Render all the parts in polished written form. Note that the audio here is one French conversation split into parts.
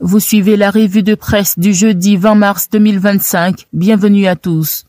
Vous suivez la revue de presse du jeudi 20 mars 2025. Bienvenue à tous.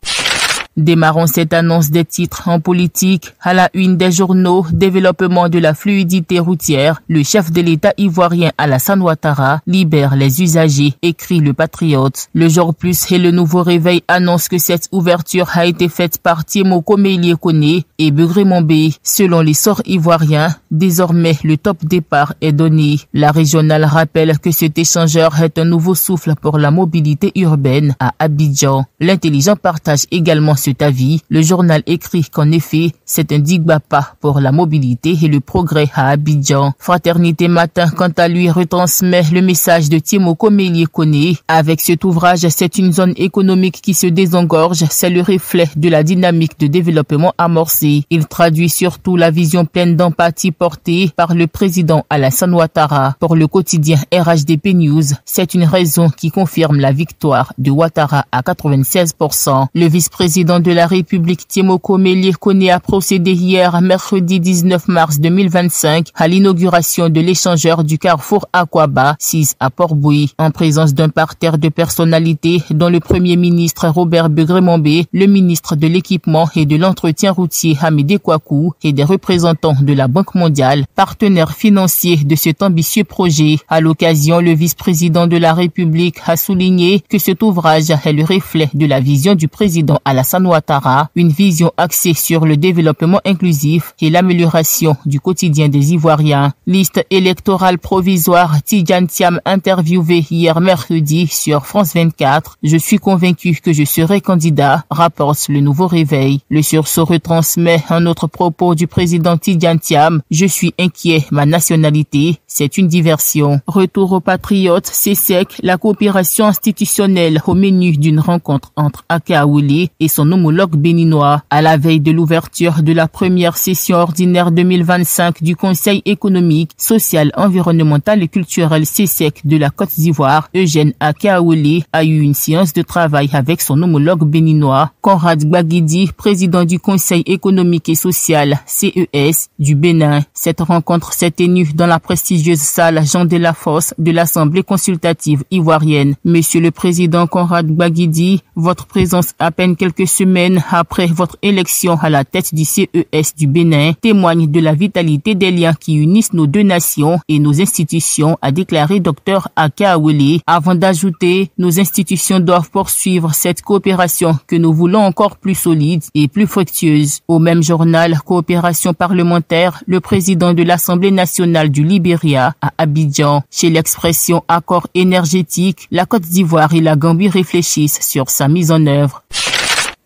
Démarrons cette annonce des titres en politique. À la une des journaux, développement de la fluidité routière. Le chef de l'État ivoirien Alassane Ouattara libère les usagers, écrit le Patriote. Le Jour Plus et le Nouveau Réveil annoncent que cette ouverture a été faite par Thiemo Komélié Koné et Begré Mombé. Selon les sorts ivoiriens, désormais le top départ est donné. La régionale rappelle que cet échangeur est un nouveau souffle pour la mobilité urbaine à Abidjan. L'Intelligent partage également cet avis. Le journal écrit qu'en effet, c'est un digbapa pour la mobilité et le progrès à Abidjan. Fraternité Matin, quant à lui, retransmet le message de Thiemo Komélié Koné. Avec cet ouvrage, c'est une zone économique qui se désengorge. C'est le reflet de la dynamique de développement amorcée. Il traduit surtout la vision pleine d'empathie portée par le président Alassane Ouattara. Pour le quotidien RHDP News, c'est une raison qui confirme la victoire de Ouattara à 96%. Le vice-président de la République Thiemo Komélié Koné a procédé hier, mercredi 19 mars 2025, à l'inauguration de l'échangeur du carrefour Akwaba, 6 à Port-Bouilly, en présence d'un parterre de personnalités dont le Premier ministre Robert Begré Mombé, le ministre de l'Équipement et de l'Entretien routier Hamidé Kouakou et des représentants de la Banque mondiale, partenaires financiers de cet ambitieux projet. À l'occasion, le vice-président de la République a souligné que cet ouvrage est le reflet de la vision du président Alassane Ouattara, une vision axée sur le développement inclusif et l'amélioration du quotidien des Ivoiriens. Liste électorale provisoire, Tidjane Thiam interviewé hier mercredi sur France 24. Je suis convaincu que je serai candidat, rapporte le Nouveau Réveil. Le sursaut retransmet un autre propos du président Tidjane Thiam. Je suis inquiet, ma nationalité, c'est une diversion. Retour aux patriotes, c'est sec, la coopération institutionnelle au menu d'une rencontre entre Akaouli et son homologue béninois. À la veille de l'ouverture de la première session ordinaire 2025 du Conseil économique, social, environnemental et culturel CESEC de la Côte d'Ivoire, Eugène Akaouli a eu une séance de travail avec son homologue béninois. Conrad Gbagidi, président du Conseil économique et social CES du Bénin. Cette rencontre s'est tenue dans la prestigieuse salle Jean Delafosse de l'Assemblée consultative ivoirienne. Monsieur le Président Conrad Gbagidi, votre présence à peine quelques semaines après votre élection à la tête du CES du Bénin témoigne de la vitalité des liens qui unissent nos deux nations et nos institutions, a déclaré Dr Akaouli, avant d'ajouter: nos institutions doivent poursuivre cette coopération que nous voulons encore plus solide et plus fructueuse. Au même journal, coopération parlementaire, le président de l'Assemblée nationale du Libéria à Abidjan. Chez l'expression accord énergétique, la Côte d'Ivoire et la Gambie réfléchissent sur sa mise en œuvre.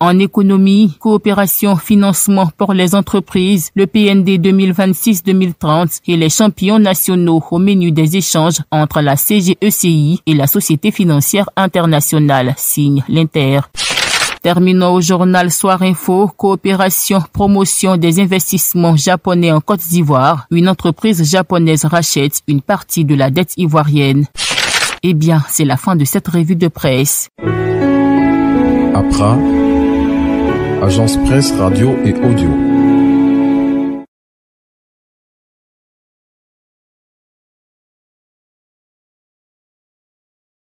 En économie, coopération, financement pour les entreprises, le PND 2026-2030 et les champions nationaux au menu des échanges entre la CGECI et la Société financière internationale, signe l'Inter. Terminons au journal Soir Info, coopération, promotion des investissements japonais en Côte d'Ivoire. Une entreprise japonaise rachète une partie de la dette ivoirienne. Eh bien, c'est la fin de cette revue de presse. APRA, Agence Presse Radio et Audio.